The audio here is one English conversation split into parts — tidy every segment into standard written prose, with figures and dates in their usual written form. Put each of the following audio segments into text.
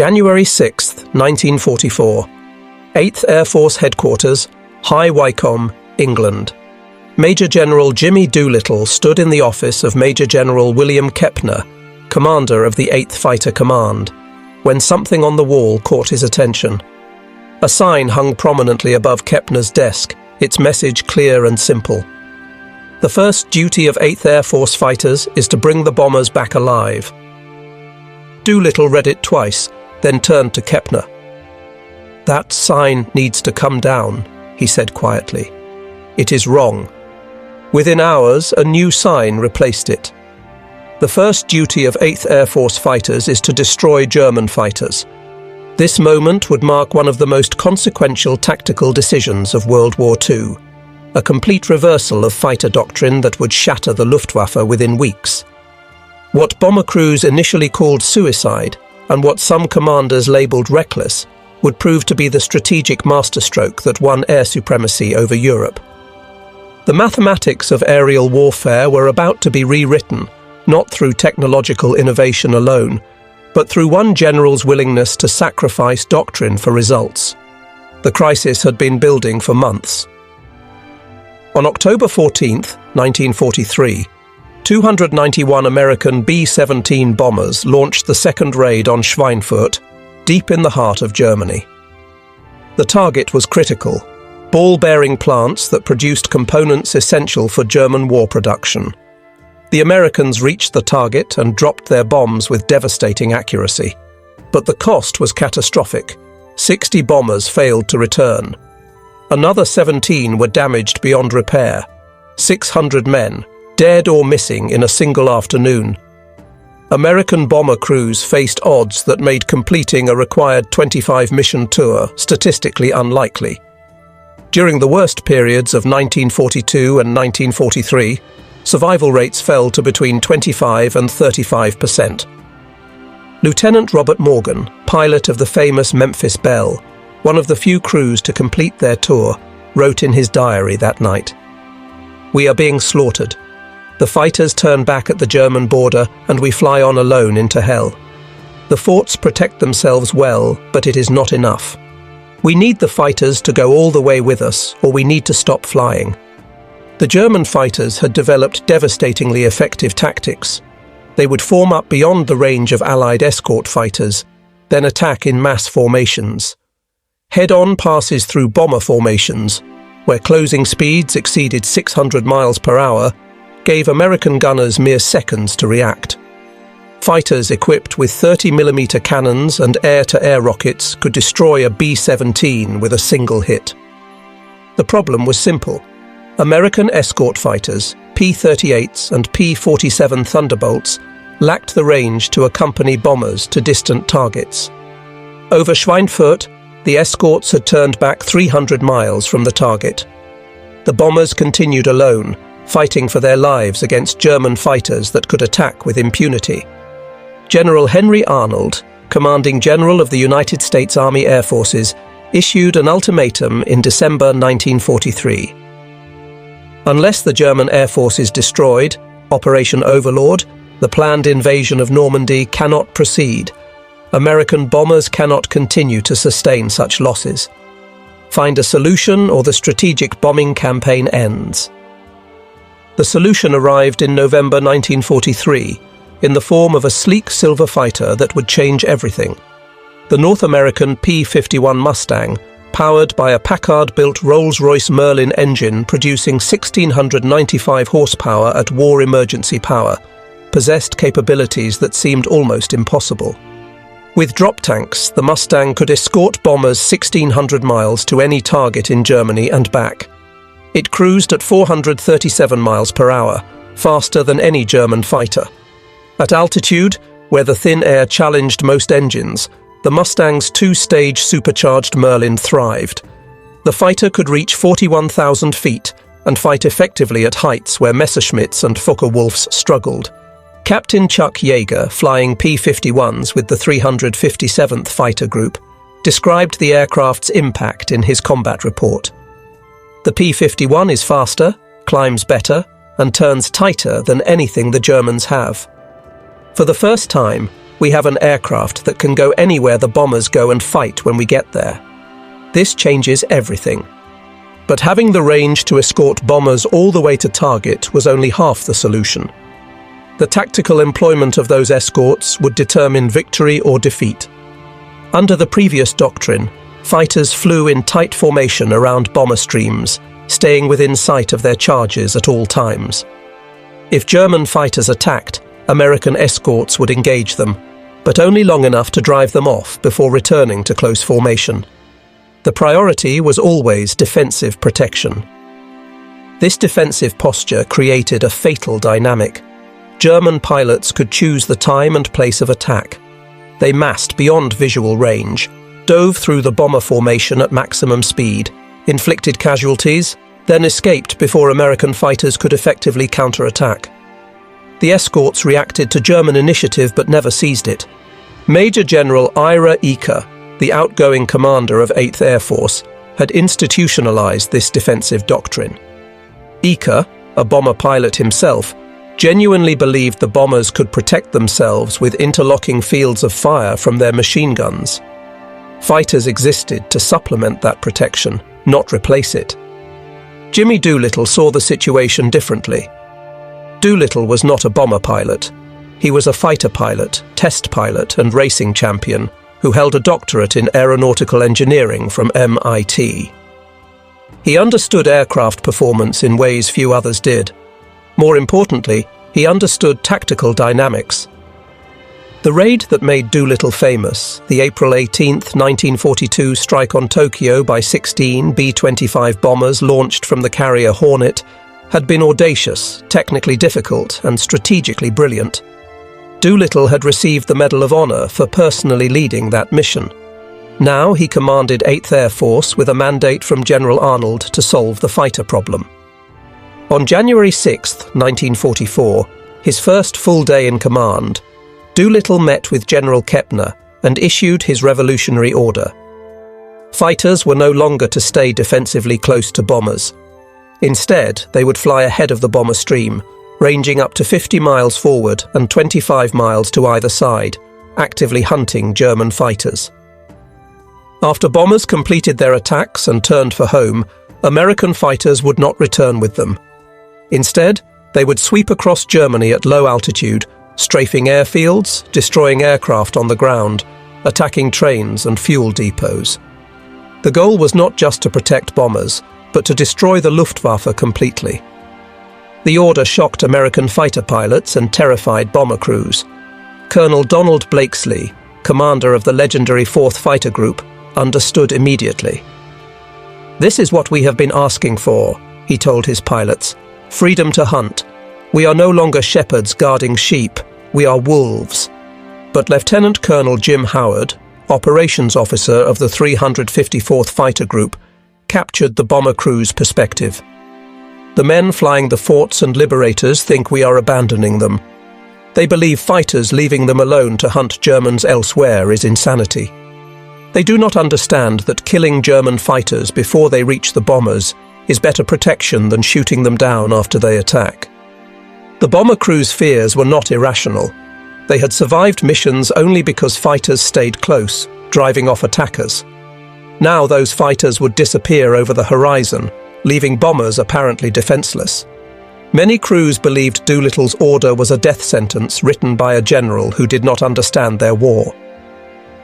January 6, 1944. 8th Air Force Headquarters, High Wycombe, England. Major General Jimmy Doolittle stood in the office of Major General William Kepner, commander of the 8th Fighter Command, when something on the wall caught his attention. A sign hung prominently above Kepner's desk, its message clear and simple. The first duty of 8th Air Force fighters is to bring the bombers back alive. Doolittle read it twice, then turned to Kepner. "That sign needs to come down," he said quietly. "It is wrong." Within hours, a new sign replaced it. The first duty of 8th Air Force fighters is to destroy German fighters. This moment would mark one of the most consequential tactical decisions of World War II, a complete reversal of fighter doctrine that would shatter the Luftwaffe within weeks. What bomber crews initially called suicide, and what some commanders labelled reckless, would prove to be the strategic masterstroke that won air supremacy over Europe. The mathematics of aerial warfare were about to be rewritten, not through technological innovation alone, but through one general's willingness to sacrifice doctrine for results. The crisis had been building for months. On October 14, 1943, 291 American B-17 bombers launched the second raid on Schweinfurt, deep in the heart of Germany. The target was critical: ball-bearing plants that produced components essential for German war production. The Americans reached the target and dropped their bombs with devastating accuracy. But the cost was catastrophic. 60 bombers failed to return. Another 17 were damaged beyond repair. 600 men, dead or missing in a single afternoon. American bomber crews faced odds that made completing a required 25-mission tour statistically unlikely. During the worst periods of 1942 and 1943, survival rates fell to between 25% and 35%. Lieutenant Robert Morgan, pilot of the famous Memphis Belle, one of the few crews to complete their tour, wrote in his diary that night, "We are being slaughtered. The fighters turn back at the German border and we fly on alone into hell. The forts protect themselves well, but it is not enough. We need the fighters to go all the way with us, or we need to stop flying." The German fighters had developed devastatingly effective tactics. They would form up beyond the range of Allied escort fighters, then attack in mass formations. Head-on passes through bomber formations, where closing speeds exceeded 600 miles per hour, gave American gunners mere seconds to react. Fighters equipped with 30mm cannons and air-to-air rockets could destroy a B-17 with a single hit. The problem was simple. American escort fighters, P-38s and P-47 Thunderbolts, lacked the range to accompany bombers to distant targets. Over Schweinfurt, the escorts had turned back 300 miles from the target. The bombers continued alone, fighting for their lives against German fighters that could attack with impunity. General Henry Arnold, commanding general of the United States Army Air Forces, issued an ultimatum in December 1943. Unless the German Air Force is destroyed, Operation Overlord, the planned invasion of Normandy, cannot proceed. American bombers cannot continue to sustain such losses. Find a solution or the strategic bombing campaign ends. The solution arrived in November 1943, in the form of a sleek silver fighter that would change everything. The North American P-51 Mustang, powered by a Packard-built Rolls-Royce Merlin engine producing 1,695 horsepower at war emergency power, possessed capabilities that seemed almost impossible. With drop tanks, the Mustang could escort bombers 1,600 miles to any target in Germany and back. It cruised at 437 miles per hour, faster than any German fighter. At altitude, where the thin air challenged most engines, the Mustang's two-stage supercharged Merlin thrived. The fighter could reach 41,000 feet and fight effectively at heights where Messerschmitts and Focke-Wulfs struggled. Captain Chuck Yeager, flying P-51s with the 357th Fighter Group, described the aircraft's impact in his combat report. "The P-51 is faster, climbs better, and turns tighter than anything the Germans have. For the first time, We have an aircraft that can go anywhere the bombers go and fight when we get there. This changes everything. But having the range to escort bombers all the way to target was only half the solution. The tactical employment of those escorts would determine victory or defeat. Under the previous doctrine, fighters flew in tight formation around bomber streams, staying within sight of their charges at all times. If German fighters attacked, American escorts would engage them, but only long enough to drive them off before returning to close formation. The priority was always defensive protection. This defensive posture created a fatal dynamic. German pilots could choose the time and place of attack. They massed beyond visual range, dove through the bomber formation at maximum speed, inflicted casualties, then escaped before American fighters could effectively counterattack. The escorts reacted to German initiative but never seized it. Major General Iske, the outgoing commander of 8th Air Force, had institutionalized this defensive doctrine. Iske, a bomber pilot himself, genuinely believed the bombers could protect themselves with interlocking fields of fire from their machine guns. Fighters existed to supplement that protection, not replace it. Jimmy Doolittle saw the situation differently. Doolittle was not a bomber pilot. He was a fighter pilot, test pilot, and racing champion who held a doctorate in aeronautical engineering from MIT. He understood aircraft performance in ways few others did. More importantly, he understood tactical dynamics. The raid that made Doolittle famous, the April 18, 1942 strike on Tokyo by 16 B-25 bombers launched from the carrier Hornet, had been audacious, technically difficult, and strategically brilliant. Doolittle had received the Medal of Honor for personally leading that mission. Now he commanded 8th Air Force with a mandate from General Arnold to solve the fighter problem. On January 6, 1944, his first full day in command, Doolittle met with General Kepner and issued his revolutionary order. Fighters were no longer to stay defensively close to bombers. Instead, they would fly ahead of the bomber stream, ranging up to 50 miles forward and 25 miles to either side, actively hunting German fighters. After bombers completed their attacks and turned for home, American fighters would not return with them. Instead, they would sweep across Germany at low altitude, strafing airfields, destroying aircraft on the ground, attacking trains and fuel depots. The goal was not just to protect bombers, but to destroy the Luftwaffe completely. The order shocked American fighter pilots and terrified bomber crews. Colonel Don Blakeslee, commander of the legendary 4th Fighter Group, understood immediately. "This is what we have been asking for," he told his pilots. "Freedom to hunt. We are no longer shepherds guarding sheep, we are wolves." But Lieutenant Colonel Jim Howard, operations officer of the 354th Fighter Group, captured the bomber crew's perspective. "The men flying the forts and liberators think we are abandoning them. They believe fighters leaving them alone to hunt Germans elsewhere is insanity. They do not understand that killing German fighters before they reach the bombers is better protection than shooting them down after they attack." The bomber crew's fears were not irrational. They had survived missions only because fighters stayed close, driving off attackers. Now those fighters would disappear over the horizon, leaving bombers apparently defenseless. Many crews believed Doolittle's order was a death sentence written by a general who did not understand their war.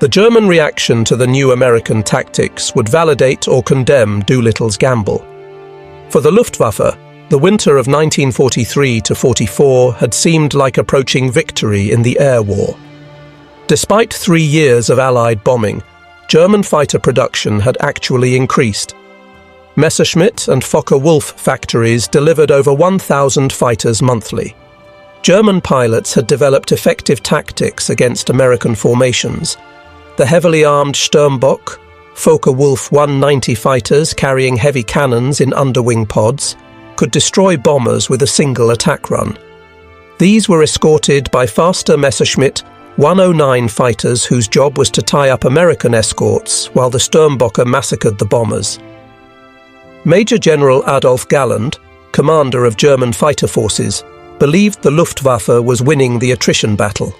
The German reaction to the new American tactics would validate or condemn Doolittle's gamble. For the Luftwaffe, the winter of 1943–44 had seemed like approaching victory in the air war. Despite 3 years of Allied bombing, German fighter production had actually increased. Messerschmitt and Focke-Wulf factories delivered over 1,000 fighters monthly. German pilots had developed effective tactics against American formations. The heavily armed Sturmbock, Focke-Wulf 190 fighters carrying heavy cannons in underwing pods, could destroy bombers with a single attack run. These were escorted by faster Messerschmitt 109 fighters whose job was to tie up American escorts while the Sturmbocker massacred the bombers. Major General Adolf Galland, commander of German fighter forces, believed the Luftwaffe was winning the attrition battle.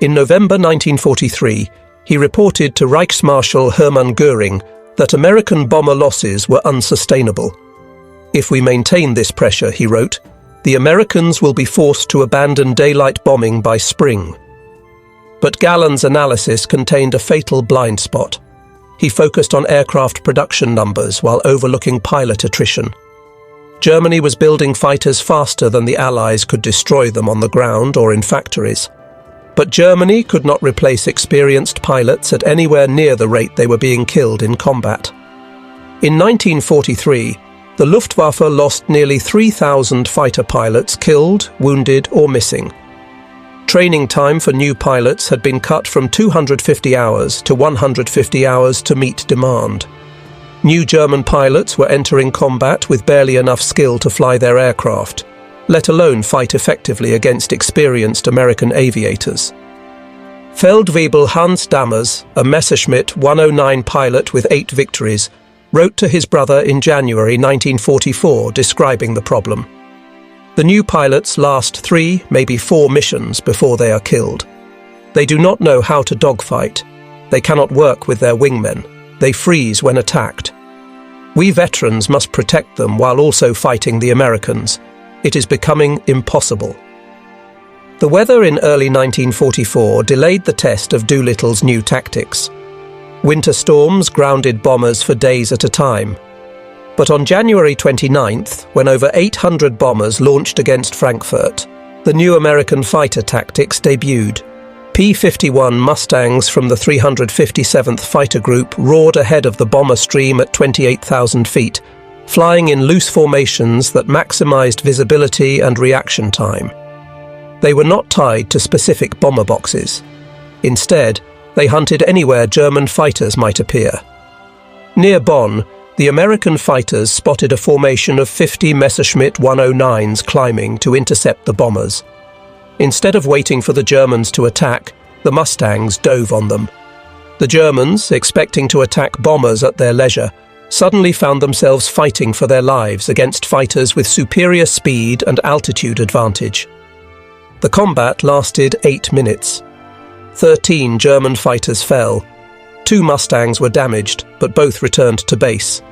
In November 1943, he reported to Reichsmarschall Hermann Göring that American bomber losses were unsustainable. "If we maintain this pressure," he wrote, "the Americans will be forced to abandon daylight bombing by spring." But Gallen's analysis contained a fatal blind spot. He focused on aircraft production numbers while overlooking pilot attrition. Germany was building fighters faster than the Allies could destroy them on the ground or in factories. But Germany could not replace experienced pilots at anywhere near the rate they were being killed in combat. In 1943, the Luftwaffe lost nearly 3,000 fighter pilots killed, wounded or missing. Training time for new pilots had been cut from 250 hours to 150 hours to meet demand. New German pilots were entering combat with barely enough skill to fly their aircraft, let alone fight effectively against experienced American aviators. Feldwebel Hans Dammers, a Messerschmitt 109 pilot with 8 victories, wrote to his brother in January 1944 describing the problem. The new pilots last 3, maybe 4 missions before they are killed. They do not know how to dogfight. They cannot work with their wingmen. They freeze when attacked. We veterans must protect them while also fighting the Americans. It is becoming impossible. The weather in early 1944 delayed the test of Doolittle's new tactics. Winter storms grounded bombers for days at a time. But on January 29th, when over 800 bombers launched against Frankfurt, the new American fighter tactics debuted. P-51 Mustangs from the 357th Fighter Group roared ahead of the bomber stream at 28,000 feet, flying in loose formations that maximized visibility and reaction time. They were not tied to specific bomber boxes. Instead, they hunted anywhere German fighters might appear. Near Bonn, the American fighters spotted a formation of 50 Messerschmitt 109s climbing to intercept the bombers. Instead of waiting for the Germans to attack, the Mustangs dove on them. The Germans, expecting to attack bombers at their leisure, suddenly found themselves fighting for their lives against fighters with superior speed and altitude advantage. The combat lasted 8 minutes. 13 German fighters fell. 2 Mustangs were damaged, but both returned to base.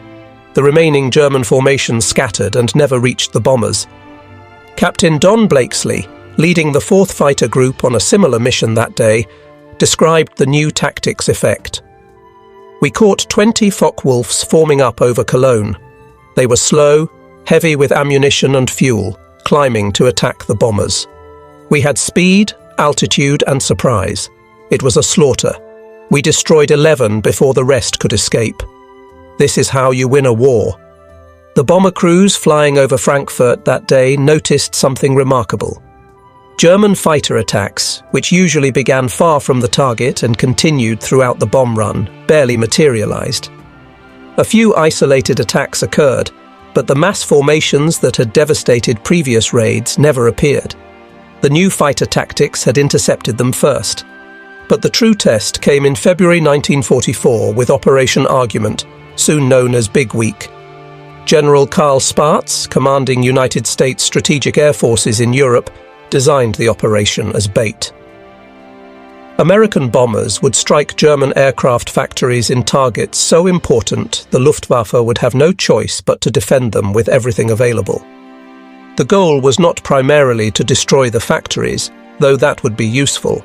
The remaining German formations scattered and never reached the bombers. Captain Don Blakeslee, leading the 4th Fighter Group on a similar mission that day, described the new tactics effect. "We caught 20 Focke-Wulfs forming up over Cologne. They were slow, heavy with ammunition and fuel, climbing to attack the bombers. We had speed, altitude and surprise. It was a slaughter. We destroyed 11 before the rest could escape. This is how you win a war." The bomber crews flying over Frankfurt that day noticed something remarkable. German fighter attacks, which usually began far from the target and continued throughout the bomb run, barely materialized. A few isolated attacks occurred, but the mass formations that had devastated previous raids never appeared. The new fighter tactics had intercepted them first. But the true test came in February 1944 with Operation Argument, soon known as Big Week. General Karl Spaatz, commanding United States Strategic Air Forces in Europe, designed the operation as bait. American bombers would strike German aircraft factories in targets so important the Luftwaffe would have no choice but to defend them with everything available. The goal was not primarily to destroy the factories, though that would be useful.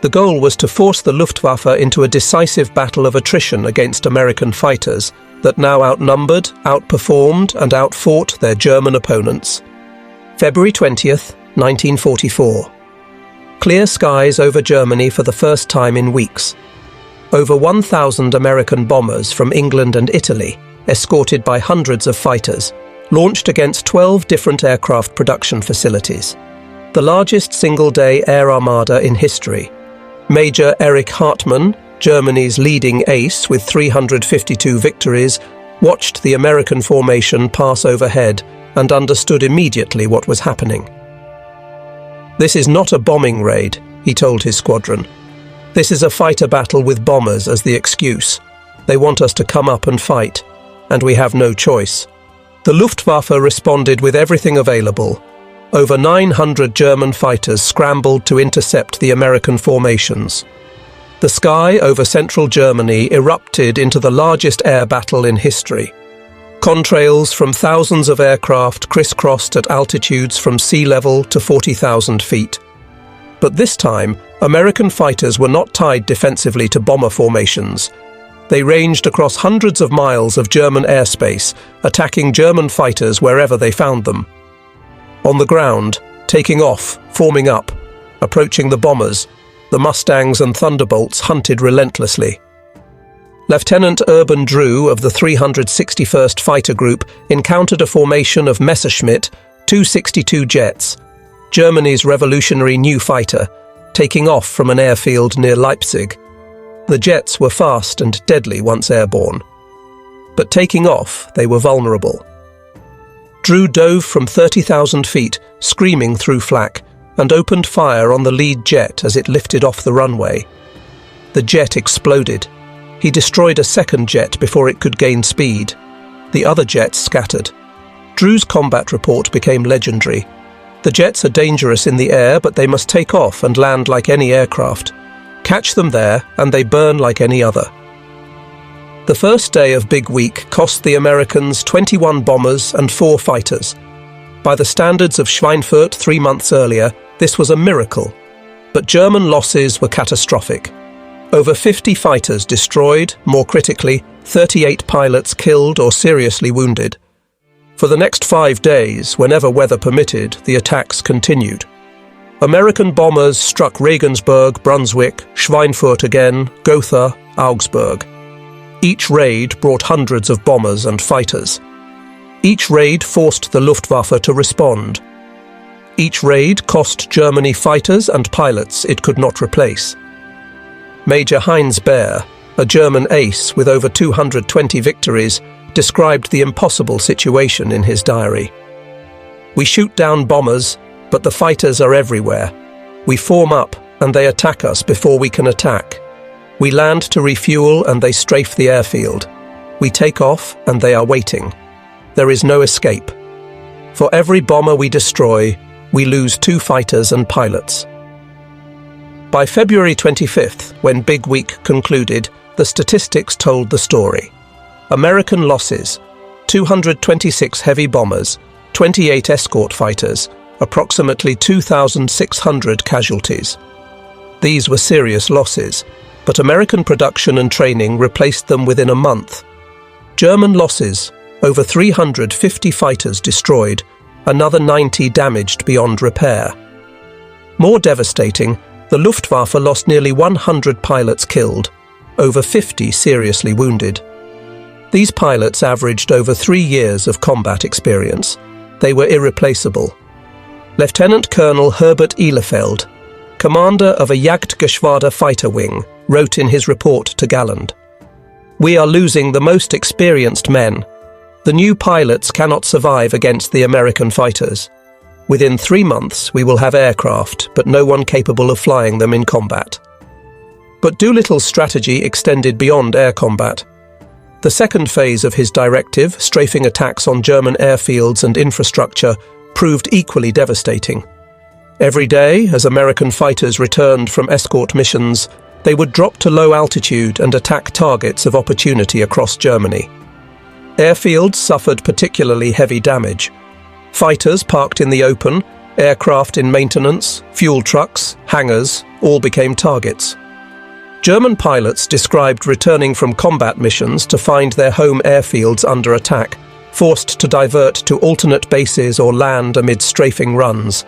The goal was to force the Luftwaffe into a decisive battle of attrition against American fighters that now outnumbered, outperformed and outfought their German opponents. February 20th, 1944. Clear skies over Germany for the first time in weeks. Over 1,000 American bombers from England and Italy, escorted by hundreds of fighters, launched against 12 different aircraft production facilities. The largest single-day air armada in history. Major Erich Hartmann, Germany's leading ace with 352 victories, watched the American formation pass overhead and understood immediately what was happening. "This is not a bombing raid," he told his squadron. "This is a fighter battle with bombers as the excuse. They want us to come up and fight, and we have no choice." The Luftwaffe responded with everything available. over 900 German fighters scrambled to intercept the American formations. The sky over central Germany erupted into the largest air battle in history. Contrails from thousands of aircraft crisscrossed at altitudes from sea level to 40,000 feet. But this time, American fighters were not tied defensively to bomber formations. They ranged across hundreds of miles of German airspace, attacking German fighters wherever they found them. On the ground, taking off, forming up, approaching the bombers, the Mustangs and Thunderbolts hunted relentlessly. Lieutenant Urban Drew of the 361st Fighter Group encountered a formation of Messerschmitt 262 jets, Germany's revolutionary new fighter, taking off from an airfield near Leipzig. The jets were fast and deadly once airborne. But taking off, they were vulnerable. Drew dove from 30,000 feet, screaming through flak, and opened fire on the lead jet as it lifted off the runway. The jet exploded. He destroyed a second jet before it could gain speed. The other jets scattered. Drew's combat report became legendary. The jets are dangerous in the air, but they must take off and land like any aircraft. Catch them there, and they burn like any other. The first day of Big Week cost the Americans 21 bombers and 4 fighters. By the standards of Schweinfurt 3 months earlier, this was a miracle. But German losses were catastrophic. Over 50 fighters destroyed, more critically, 38 pilots killed or seriously wounded. For the next 5 days, whenever weather permitted, the attacks continued. American bombers struck Regensburg, Brunswick, Schweinfurt again, Gotha, Augsburg. Each raid brought hundreds of bombers and fighters. Each raid forced the Luftwaffe to respond. Each raid cost Germany fighters and pilots it could not replace. Major Heinz Baer, a German ace with over 220 victories, described the impossible situation in his diary. "We shoot down bombers, but the fighters are everywhere. We form up and they attack us before we can attack. We land to refuel and they strafe the airfield. We take off and they are waiting. There is no escape. For every bomber we destroy, we lose 2 fighters and pilots." By February 25th, when Big Week concluded, the statistics told the story. American losses: 226 heavy bombers, 28 escort fighters, approximately 2,600 casualties. These were serious losses, but American production and training replaced them within a month. German losses: over 350 fighters destroyed, another 90 damaged beyond repair. More devastating, the Luftwaffe lost nearly 100 pilots killed, over 50 seriously wounded. These pilots averaged over 3 years of combat experience. They were irreplaceable. Lieutenant Colonel Herbert Ehlefeld, commander of a Jagdwaffe fighter wing, wrote in his report to Galland, "We are losing the most experienced men. The new pilots cannot survive against the American fighters. Within 3 months we will have aircraft, but no one capable of flying them in combat." But Doolittle's strategy extended beyond air combat. The second phase of his directive, strafing attacks on German airfields and infrastructure, proved equally devastating. Every day, as American fighters returned from escort missions, they would drop to low altitude and attack targets of opportunity across Germany. Airfields suffered particularly heavy damage. Fighters parked in the open, aircraft in maintenance, fuel trucks, hangars, all became targets. German pilots described returning from combat missions to find their home airfields under attack, forced to divert to alternate bases or land amid strafing runs.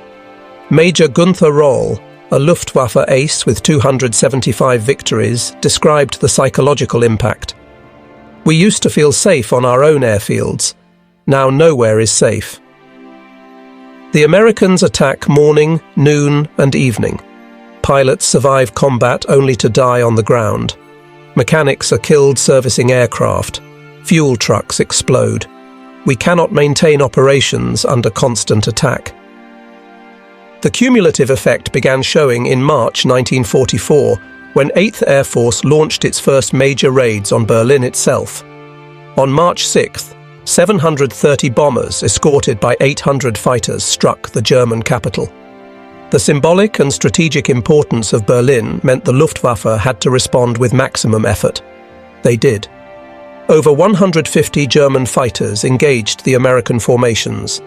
Major Gunther Roll, a Luftwaffe ace with 275 victories, described the psychological impact. "We used to feel safe on our own airfields. Now nowhere is safe." The Americans attack morning, noon, and evening. Pilots survive combat only to die on the ground. Mechanics are killed servicing aircraft. Fuel trucks explode. We cannot maintain operations under constant attack. The cumulative effect began showing in March 1944, when 8th Air Force launched its first major raids on Berlin itself. On March 6th, 730 bombers escorted by 800 fighters struck the German capital. The symbolic and strategic importance of Berlin meant the Luftwaffe had to respond with maximum effort. They did. Over 150 German fighters engaged the American formations.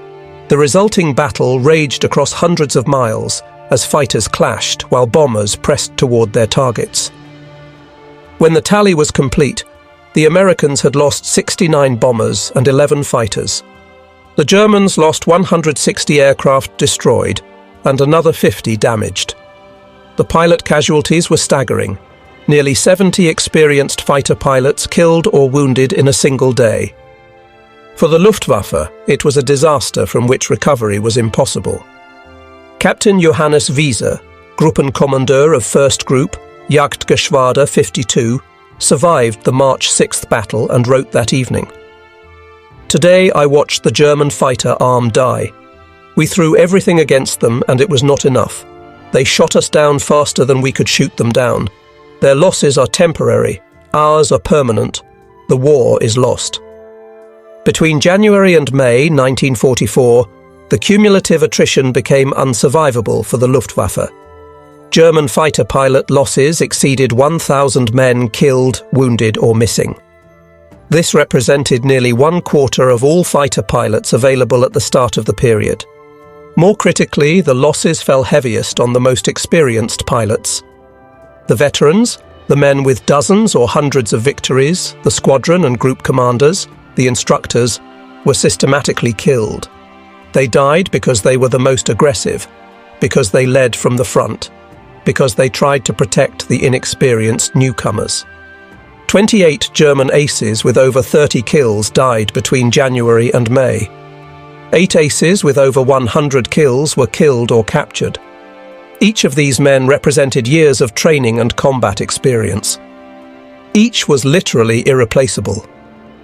The resulting battle raged across hundreds of miles as fighters clashed while bombers pressed toward their targets. When the tally was complete, the Americans had lost 69 bombers and 11 fighters. The Germans lost 160 aircraft destroyed and another 50 damaged. The pilot casualties were staggering. Nearly 70 experienced fighter pilots killed or wounded in a single day. For the Luftwaffe, it was a disaster from which recovery was impossible. Captain Johannes Wieser, Gruppenkommandeur of 1st Group, Jagdgeschwader 52, survived the March 6th battle and wrote that evening, "Today I watched the German fighter arm die. We threw everything against them and it was not enough. They shot us down faster than we could shoot them down. Their losses are temporary, ours are permanent. The war is lost." Between January and May 1944, the cumulative attrition became unsurvivable for the Luftwaffe. German fighter pilot losses exceeded 1,000 men killed, wounded or missing. This represented nearly 1/4 of all fighter pilots available at the start of the period. More critically, the losses fell heaviest on the most experienced pilots. The veterans, the men with dozens or hundreds of victories, the squadron and group commanders, the instructors, were systematically killed. They died because they were the most aggressive, because they led from the front, because they tried to protect the inexperienced newcomers. 28 German aces with over 30 kills died between January and May. 8 aces with over 100 kills were killed or captured. Each of these men represented years of training and combat experience. Each was literally irreplaceable.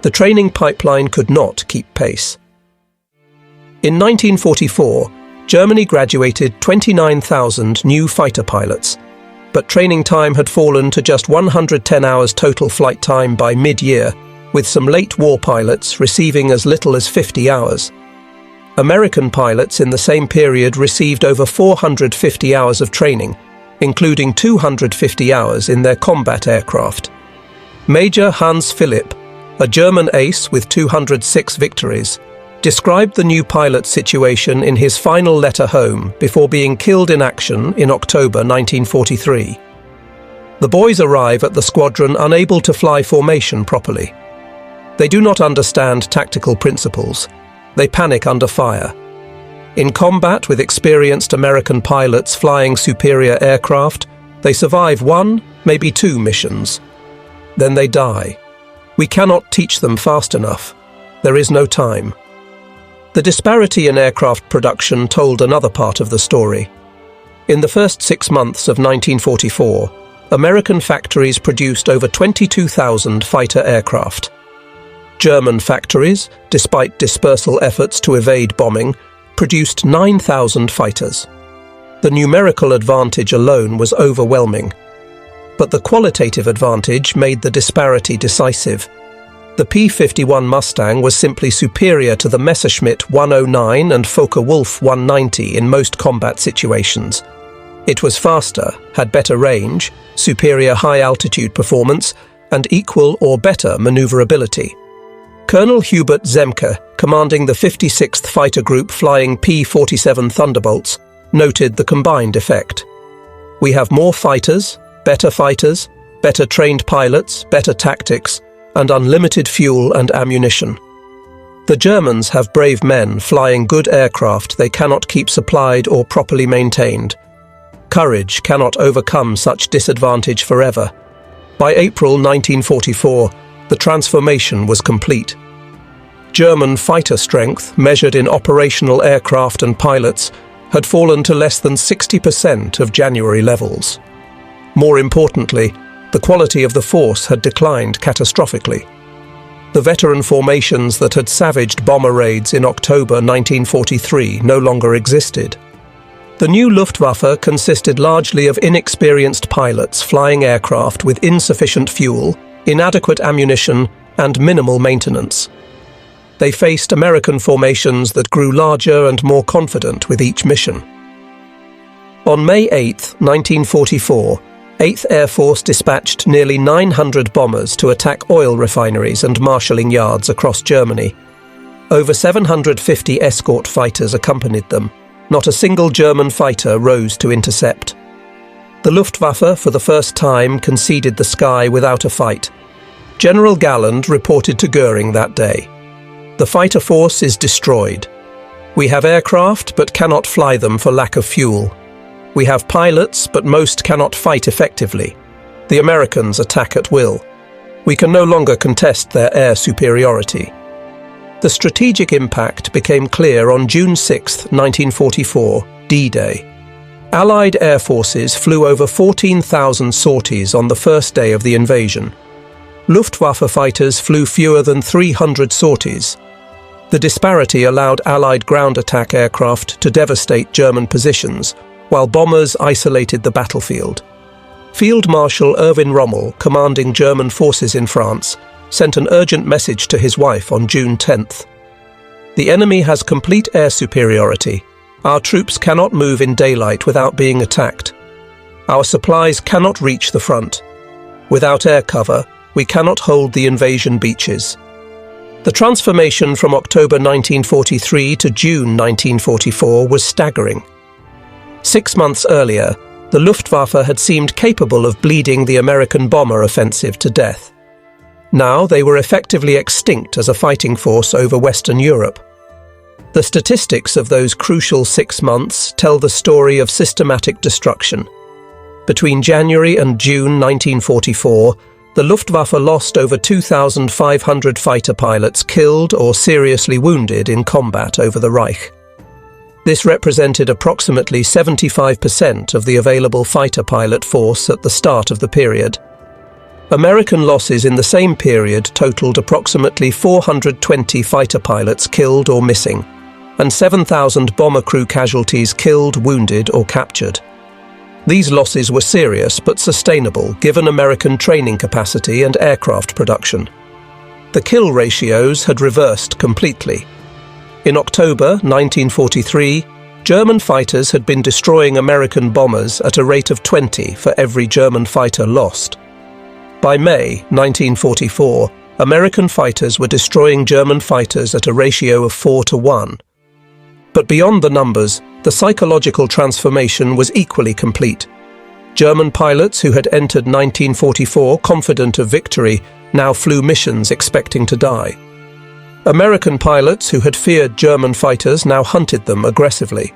The training pipeline could not keep pace. In 1944, Germany graduated 29,000 new fighter pilots, but training time had fallen to just 110 hours total flight time by mid-year, with some late war pilots receiving as little as 50 hours. American pilots in the same period received over 450 hours of training, including 250 hours in their combat aircraft. Major Hans Philipp, a German ace with 206 victories, described the new pilot situation in his final letter home before being killed in action in October 1943. The boys arrive at the squadron unable to fly formation properly. They do not understand tactical principles. They panic under fire. In combat with experienced American pilots flying superior aircraft, they survive 1, maybe 2 missions. Then they die. We cannot teach them fast enough. There is no time. The disparity in aircraft production told another part of the story. In the first 6 months of 1944, American factories produced over 22,000 fighter aircraft. German factories, despite dispersal efforts to evade bombing, produced 9,000 fighters. The numerical advantage alone was overwhelming. But the qualitative advantage made the disparity decisive. The P-51 Mustang was simply superior to the Messerschmitt 109 and Focke-Wulf 190 in most combat situations. It was faster, had better range, superior high-altitude performance, and equal or better maneuverability. Colonel Hubert Zemke, commanding the 56th Fighter Group flying P-47 Thunderbolts, noted the combined effect. "We have more fighters, better trained pilots, better tactics, and unlimited fuel and ammunition. The Germans have brave men flying good aircraft they cannot keep supplied or properly maintained. Courage cannot overcome such disadvantage forever." By April 1944, the transformation was complete. German fighter strength, measured in operational aircraft and pilots, had fallen to less than 60% of January levels. More importantly, the quality of the force had declined catastrophically. The veteran formations that had savaged bomber raids in October 1943 no longer existed. The new Luftwaffe consisted largely of inexperienced pilots flying aircraft with insufficient fuel, inadequate ammunition, and minimal maintenance. They faced American formations that grew larger and more confident with each mission. On May 8, 1944, 8th Air Force dispatched nearly 900 bombers to attack oil refineries and marshalling yards across Germany. Over 750 escort fighters accompanied them. Not a single German fighter rose to intercept. The Luftwaffe, for the first time, conceded the sky without a fight. General Galland reported to Goering that day, "The fighter force is destroyed. We have aircraft but cannot fly them for lack of fuel. We have pilots but most cannot fight effectively. The Americans attack at will. We can no longer contest their air superiority." The strategic impact became clear on June 6, 1944, D-Day. Allied air forces flew over 14,000 sorties on the first day of the invasion. Luftwaffe fighters flew fewer than 300 sorties. The disparity allowed Allied ground attack aircraft to devastate German positions, while bombers isolated the battlefield. Field Marshal Erwin Rommel, commanding German forces in France, sent an urgent message to his wife on June 10th. "The enemy has complete air superiority. Our troops cannot move in daylight without being attacked. Our supplies cannot reach the front. Without air cover, we cannot hold the invasion beaches." The transformation from October 1943 to June 1944 was staggering. 6 months earlier, the Luftwaffe had seemed capable of bleeding the American bomber offensive to death. Now they were effectively extinct as a fighting force over Western Europe. The statistics of those crucial 6 months tell the story of systematic destruction. Between January and June 1944, the Luftwaffe lost over 2,500 fighter pilots killed or seriously wounded in combat over the Reich. This represented approximately 75% of the available fighter pilot force at the start of the period. American losses in the same period totaled approximately 420 fighter pilots killed or missing, and 7,000 bomber crew casualties killed, wounded, or captured. These losses were serious but sustainable given American training capacity and aircraft production. The kill ratios had reversed completely. In October 1943, German fighters had been destroying American bombers at a rate of 20 for every German fighter lost. By May 1944, American fighters were destroying German fighters at a ratio of 4 to 1. But beyond the numbers, the psychological transformation was equally complete. German pilots who had entered 1944 confident of victory now flew missions expecting to die. American pilots who had feared German fighters now hunted them aggressively.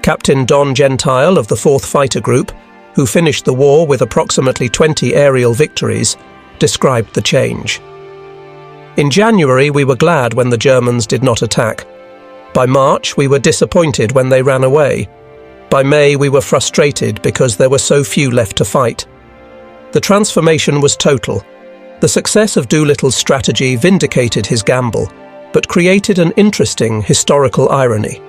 Captain Don Gentile of the 4th Fighter Group, who finished the war with approximately 20 aerial victories, described the change. "In January, we were glad when the Germans did not attack. By March, we were disappointed when they ran away. By May, we were frustrated because there were so few left to fight." The transformation was total. The success of Doolittle's strategy vindicated his gamble, but created an interesting historical irony.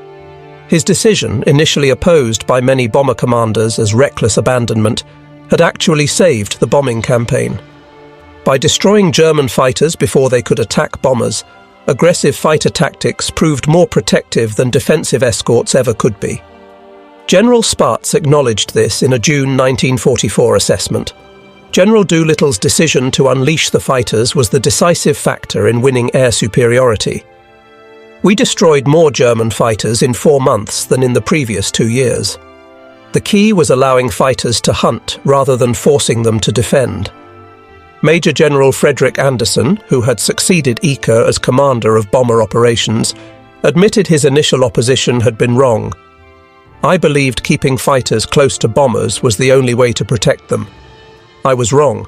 His decision, initially opposed by many bomber commanders as reckless abandonment, had actually saved the bombing campaign. By destroying German fighters before they could attack bombers, aggressive fighter tactics proved more protective than defensive escorts ever could be. General Spaatz acknowledged this in a June 1944 assessment. General Doolittle's decision to unleash the fighters was the decisive factor in winning air superiority. "We destroyed more German fighters in 4 months than in the previous 2 years. The key was allowing fighters to hunt rather than forcing them to defend." Major General Frederick Anderson, who had succeeded Yeager as commander of bomber operations, admitted his initial opposition had been wrong. "I believed keeping fighters close to bombers was the only way to protect them. I was wrong.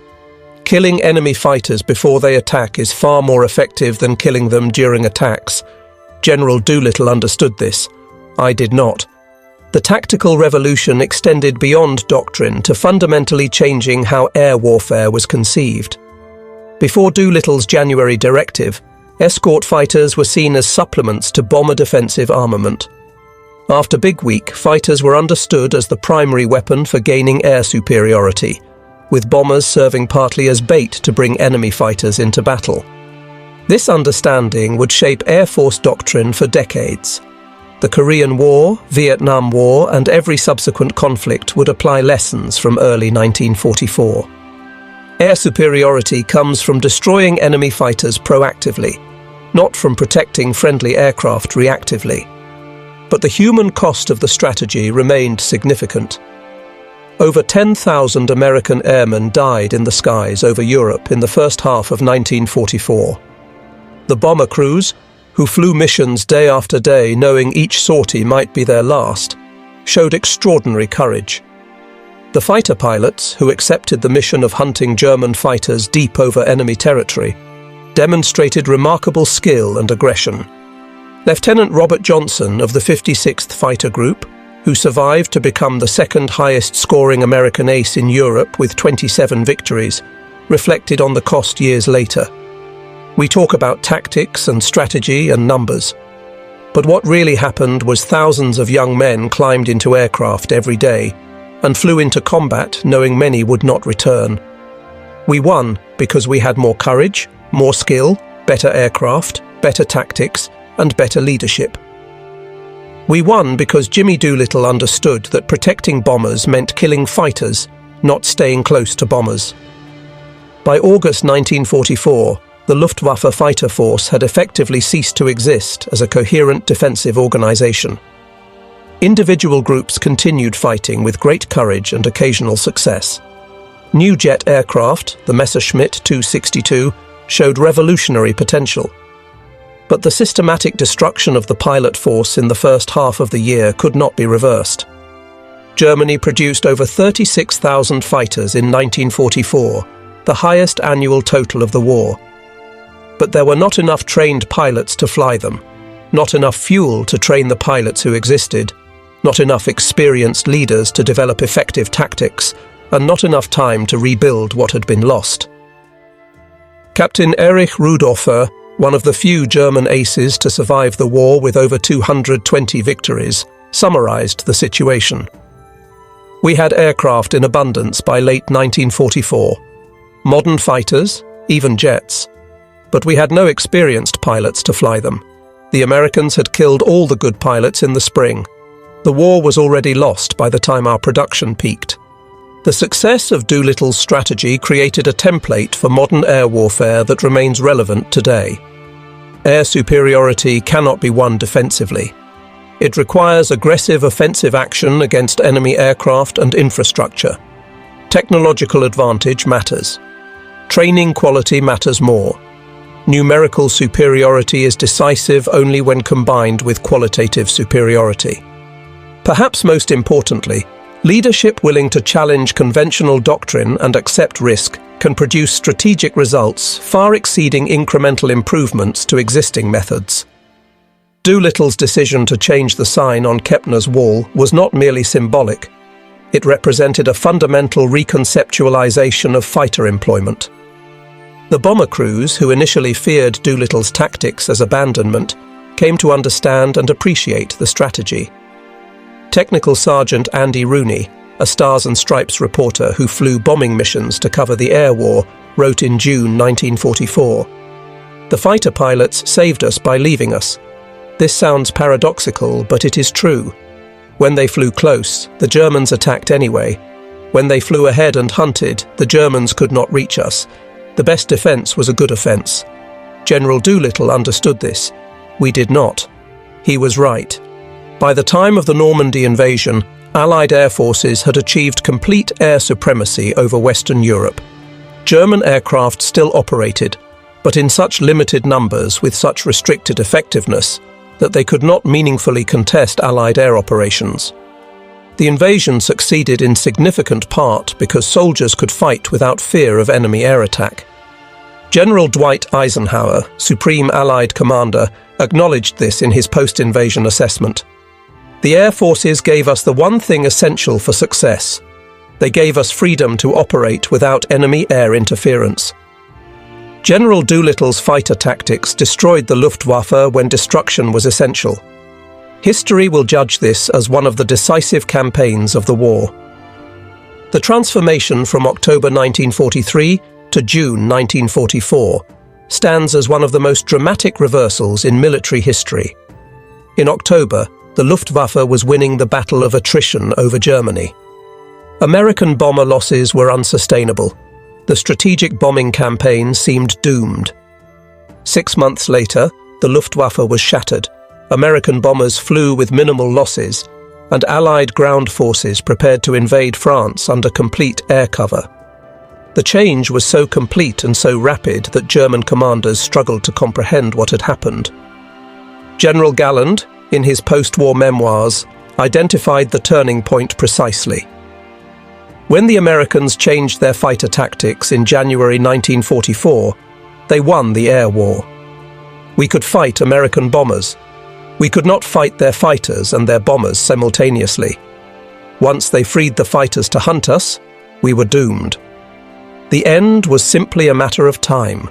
Killing enemy fighters before they attack is far more effective than killing them during attacks. General Doolittle understood this. I did not." The tactical revolution extended beyond doctrine to fundamentally changing how air warfare was conceived. Before Doolittle's January directive, escort fighters were seen as supplements to bomber defensive armament. After Big Week, fighters were understood as the primary weapon for gaining air superiority, with bombers serving partly as bait to bring enemy fighters into battle. This understanding would shape Air Force doctrine for decades. The Korean War, Vietnam War, and every subsequent conflict would apply lessons from early 1944. Air superiority comes from destroying enemy fighters proactively, not from protecting friendly aircraft reactively. But the human cost of the strategy remained significant. Over 10,000 American airmen died in the skies over Europe in the first half of 1944. The bomber crews, who flew missions day after day knowing each sortie might be their last, showed extraordinary courage. The fighter pilots, who accepted the mission of hunting German fighters deep over enemy territory, demonstrated remarkable skill and aggression. Lieutenant Robert Johnson of the 56th Fighter Group, who survived to become the second highest-scoring American ace in Europe with 27 victories, reflected on the cost years later. We talk about tactics and strategy and numbers, but what really happened was thousands of young men climbed into aircraft every day and flew into combat knowing many would not return. We won because we had more courage, more skill, better aircraft, better tactics, and better leadership. We won because Jimmy Doolittle understood that protecting bombers meant killing fighters, not staying close to bombers. By August 1944, the Luftwaffe fighter force had effectively ceased to exist as a coherent defensive organization. Individual groups continued fighting with great courage and occasional success. New jet aircraft, the Messerschmitt 262, showed revolutionary potential. But the systematic destruction of the pilot force in the first half of the year could not be reversed. Germany produced over 36,000 fighters in 1944, the highest annual total of the war. But there were not enough trained pilots to fly them, not enough fuel to train the pilots who existed, not enough experienced leaders to develop effective tactics, and not enough time to rebuild what had been lost. Captain Erich Rudolfer, one of the few German aces to survive the war with over 220 victories, summarized the situation. We had aircraft in abundance by late 1944, modern fighters, even jets, but we had no experienced pilots to fly them. The Americans had killed all the good pilots in the spring. The war was already lost by the time our production peaked. The success of Doolittle's strategy created a template for modern air warfare that remains relevant today. Air superiority cannot be won defensively. It requires aggressive offensive action against enemy aircraft and infrastructure. Technological advantage matters. Training quality matters more. Numerical superiority is decisive only when combined with qualitative superiority. Perhaps most importantly, leadership willing to challenge conventional doctrine and accept risk can produce strategic results far exceeding incremental improvements to existing methods. Doolittle's decision to change the sign on Kepner's wall was not merely symbolic. It represented a fundamental reconceptualization of fighter employment. The bomber crews, who initially feared Doolittle's tactics as abandonment, came to understand and appreciate the strategy. Technical Sergeant Andy Rooney, a Stars and Stripes reporter who flew bombing missions to cover the air war, wrote in June 1944, "The fighter pilots saved us by leaving us. This sounds paradoxical, but it is true. When they flew close, the Germans attacked anyway. When they flew ahead and hunted, the Germans could not reach us. The best defense was a good offense. General Doolittle understood this. We did not. He was right." By the time of the Normandy invasion, Allied air forces had achieved complete air supremacy over Western Europe. German aircraft still operated, but in such limited numbers with such restricted effectiveness that they could not meaningfully contest Allied air operations. The invasion succeeded in significant part because soldiers could fight without fear of enemy air attack. General Dwight Eisenhower, Supreme Allied Commander, acknowledged this in his post-invasion assessment. "The air forces gave us the one thing essential for success. They gave us freedom to operate without enemy air interference." General Doolittle's fighter tactics destroyed the Luftwaffe when destruction was essential. History will judge this as one of the decisive campaigns of the war. The transformation from October 1943 to June 1944 stands as one of the most dramatic reversals in military history. In October, the Luftwaffe was winning the battle of attrition over Germany. American bomber losses were unsustainable. The strategic bombing campaign seemed doomed. 6 months later, the Luftwaffe was shattered. American bombers flew with minimal losses, and Allied ground forces prepared to invade France under complete air cover. The change was so complete and so rapid that German commanders struggled to comprehend what had happened. General Galland, in his post-war memoirs, identified the turning point precisely. When the Americans changed their fighter tactics in January 1944, they won the air war. We could fight American bombers. We could not fight their fighters and their bombers simultaneously. Once they freed the fighters to hunt us, we were doomed. The end was simply a matter of time.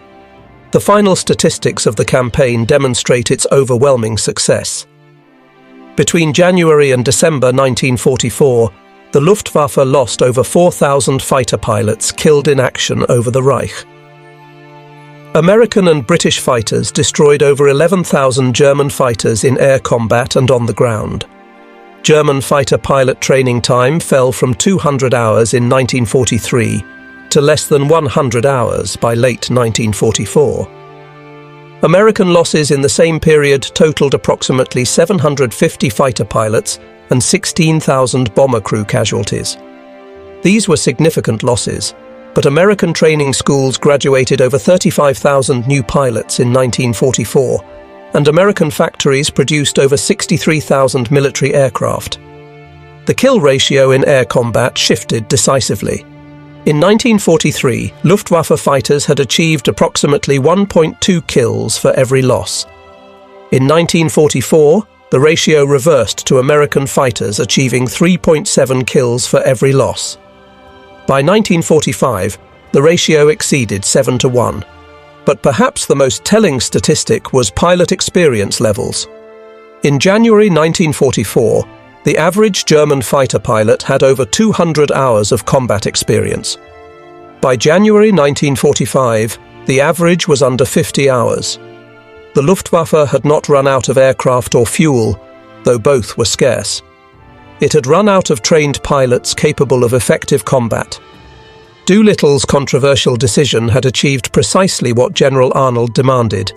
The final statistics of the campaign demonstrate its overwhelming success. Between January and December 1944, the Luftwaffe lost over 4,000 fighter pilots killed in action over the Reich. American and British fighters destroyed over 11,000 German fighters in air combat and on the ground. German fighter pilot training time fell from 200 hours in 1943 to less than 100 hours by late 1944. American losses in the same period totaled approximately 750 fighter pilots and 16,000 bomber crew casualties. These were significant losses, but American training schools graduated over 35,000 new pilots in 1944, and American factories produced over 63,000 military aircraft. The kill ratio in air combat shifted decisively. In 1943, Luftwaffe fighters had achieved approximately 1.2 kills for every loss. In 1944, the ratio reversed to American fighters achieving 3.7 kills for every loss. By 1945, the ratio exceeded 7 to 1. But perhaps the most telling statistic was pilot experience levels. In January 1944, the average German fighter pilot had over 200 hours of combat experience. By January 1945, the average was under 50 hours. The Luftwaffe had not run out of aircraft or fuel, though both were scarce. It had run out of trained pilots capable of effective combat. Doolittle's controversial decision had achieved precisely what General Arnold demanded.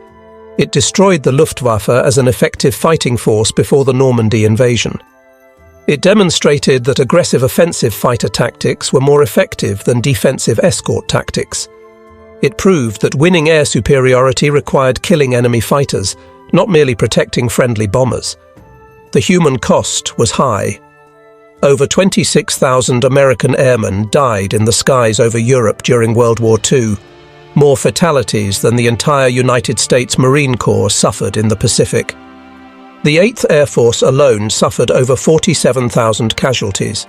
It destroyed the Luftwaffe as an effective fighting force before the Normandy invasion. It demonstrated that aggressive offensive fighter tactics were more effective than defensive escort tactics. It proved that winning air superiority required killing enemy fighters, not merely protecting friendly bombers. The human cost was high. Over 26,000 American airmen died in the skies over Europe during World War II, more fatalities than the entire United States Marine Corps suffered in the Pacific. The 8th Air Force alone suffered over 47,000 casualties.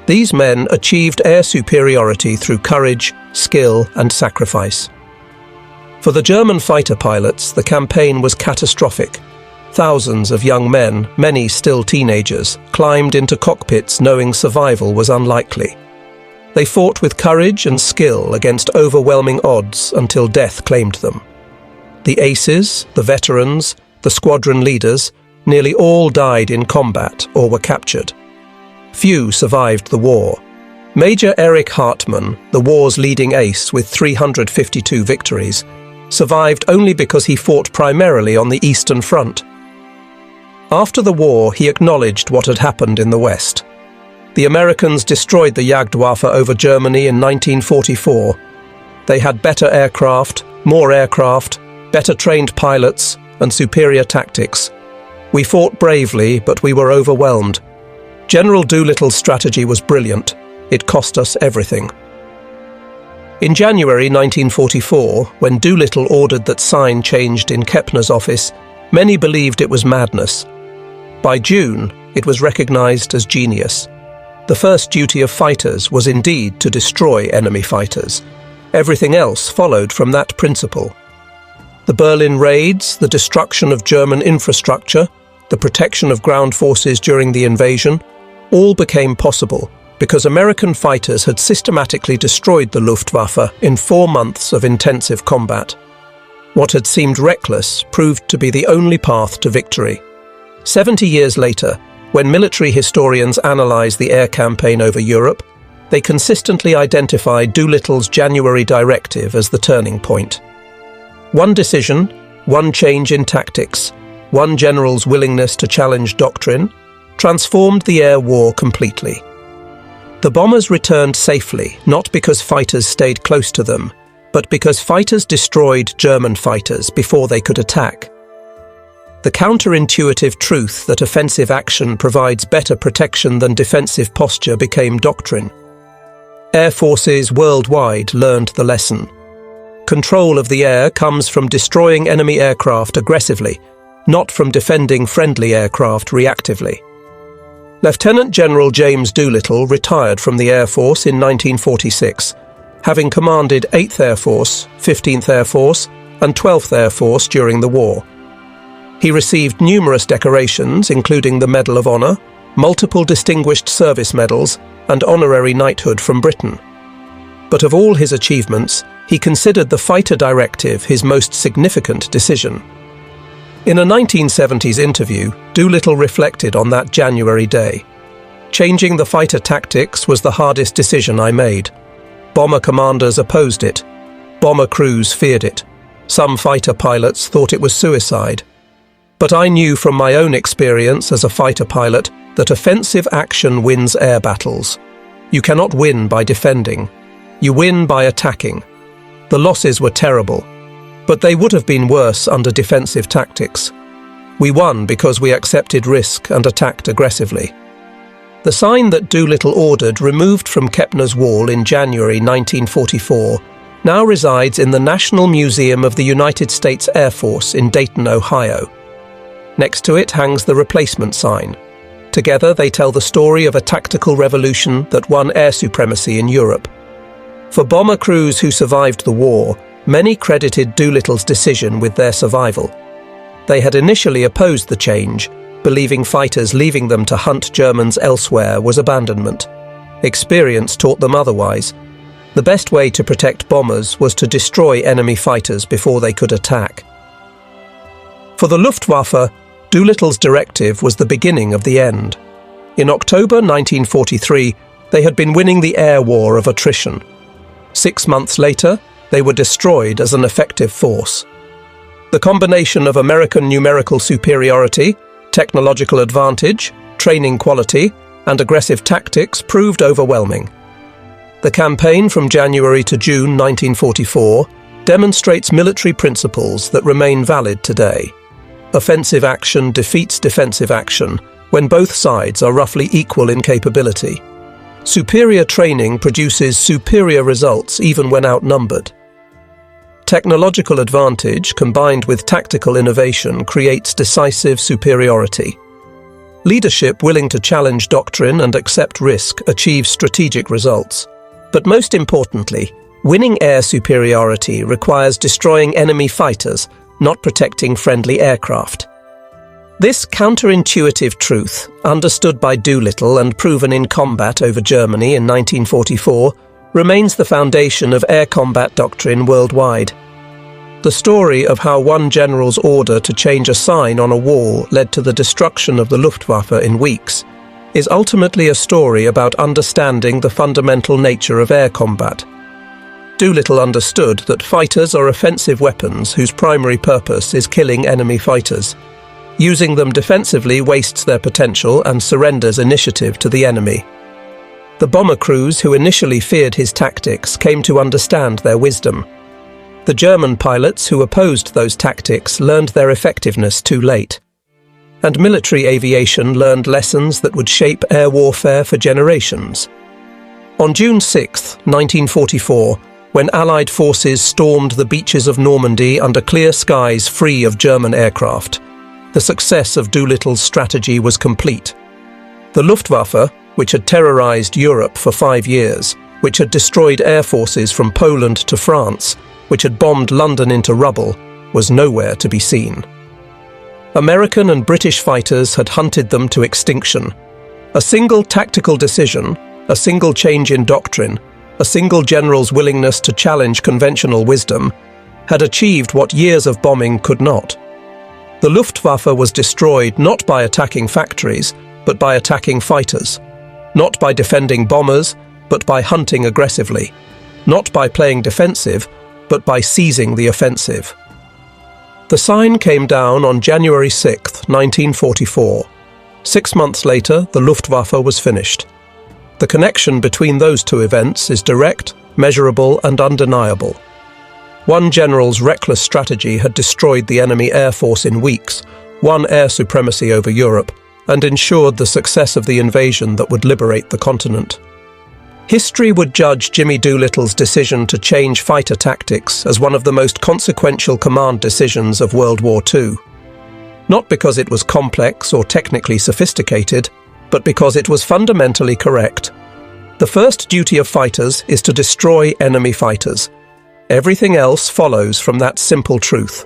These men achieved air superiority through courage, skill, and sacrifice. For the German fighter pilots, the campaign was catastrophic. Thousands of young men, many still teenagers, climbed into cockpits knowing survival was unlikely. They fought with courage and skill against overwhelming odds until death claimed them. The aces, the veterans, the squadron leaders, nearly all died in combat or were captured. Few survived the war. Major Erich Hartmann, the war's leading ace with 352 victories, survived only because he fought primarily on the Eastern Front. After the war, he acknowledged what had happened in the West. The Americans destroyed the Jagdwaffe over Germany in 1944. They had better aircraft, better trained pilots, and superior tactics. We fought bravely, but we were overwhelmed. General Doolittle's strategy was brilliant. It cost us everything. In January 1944, when Doolittle ordered that sign changed in Kepner's office, many believed it was madness. By June, it was recognized as genius. The first duty of fighters was indeed to destroy enemy fighters. Everything else followed from that principle. The Berlin raids, the destruction of German infrastructure, the protection of ground forces during the invasion, all became possible because American fighters had systematically destroyed the Luftwaffe in 4 months of intensive combat. What had seemed reckless proved to be the only path to victory. 70 years later, when military historians analyze the air campaign over Europe, they consistently identify Doolittle's January directive as the turning point. One decision, one change in tactics, one general's willingness to challenge doctrine, transformed the air war completely. The bombers returned safely, not because fighters stayed close to them, but because fighters destroyed German fighters before they could attack. The counterintuitive truth that offensive action provides better protection than defensive posture became doctrine. Air forces worldwide learned the lesson. Control of the air comes from destroying enemy aircraft aggressively, not from defending friendly aircraft reactively. Lieutenant General James Doolittle retired from the Air Force in 1946, having commanded 8th Air Force, 15th Air Force, and 12th Air Force during the war. He received numerous decorations, including the Medal of Honor, multiple Distinguished Service Medals, and honorary knighthood from Britain. But of all his achievements, he considered the fighter directive his most significant decision. In a 1970s interview, Doolittle reflected on that January day. Changing the fighter tactics was the hardest decision I made. Bomber commanders opposed it. Bomber crews feared it. Some fighter pilots thought it was suicide. But I knew from my own experience as a fighter pilot that offensive action wins air battles. You cannot win by defending. You win by attacking. The losses were terrible, but they would have been worse under defensive tactics. We won because we accepted risk and attacked aggressively. The sign that Doolittle ordered removed from Kepner's Wall in January 1944 now resides in the National Museum of the United States Air Force in Dayton, Ohio. Next to it hangs the replacement sign. Together they tell the story of a tactical revolution that won air supremacy in Europe. For bomber crews who survived the war, many credited Doolittle's decision with their survival. They had initially opposed the change, believing fighters leaving them to hunt Germans elsewhere was abandonment. Experience taught them otherwise. The best way to protect bombers was to destroy enemy fighters before they could attack. For the Luftwaffe, Doolittle's directive was the beginning of the end. In October 1943, they had been winning the air war of attrition. 6 months later, they were destroyed as an effective force. The combination of American numerical superiority, technological advantage, training quality, and aggressive tactics proved overwhelming. The campaign from January to June 1944 demonstrates military principles that remain valid today. Offensive action defeats defensive action when both sides are roughly equal in capability. Superior training produces superior results even when outnumbered. Technological advantage combined with tactical innovation creates decisive superiority. Leadership willing to challenge doctrine and accept risk achieves strategic results. But most importantly, winning air superiority requires destroying enemy fighters, not protecting friendly aircraft. This counterintuitive truth, understood by Doolittle and proven in combat over Germany in 1944, remains the foundation of air combat doctrine worldwide. The story of how one general's order to change a sign on a wall led to the destruction of the Luftwaffe in weeks is ultimately a story about understanding the fundamental nature of air combat. Doolittle understood that fighters are offensive weapons whose primary purpose is killing enemy fighters. Using them defensively wastes their potential and surrenders initiative to the enemy. The bomber crews who initially feared his tactics came to understand their wisdom. The German pilots who opposed those tactics learned their effectiveness too late. And military aviation learned lessons that would shape air warfare for generations. On June 6, 1944, when Allied forces stormed the beaches of Normandy under clear skies free of German aircraft, the success of Doolittle's strategy was complete. The Luftwaffe, which had terrorized Europe for 5 years, which had destroyed air forces from Poland to France, which had bombed London into rubble, was nowhere to be seen. American and British fighters had hunted them to extinction. A single tactical decision, a single change in doctrine, a single general's willingness to challenge conventional wisdom, had achieved what years of bombing could not. The Luftwaffe was destroyed not by attacking factories, but by attacking fighters. Not by defending bombers, but by hunting aggressively. Not by playing defensive, but by seizing the offensive. The sign came down on January 6, 1944. 6 months later, the Luftwaffe was finished. The connection between those two events is direct, measurable, and undeniable. One general's reckless strategy had destroyed the enemy air force in weeks, won air supremacy over Europe, and ensured the success of the invasion that would liberate the continent. History would judge Jimmy Doolittle's decision to change fighter tactics as one of the most consequential command decisions of World War II. Not because it was complex or technically sophisticated, but because it was fundamentally correct. The first duty of fighters is to destroy enemy fighters. Everything else follows from that simple truth.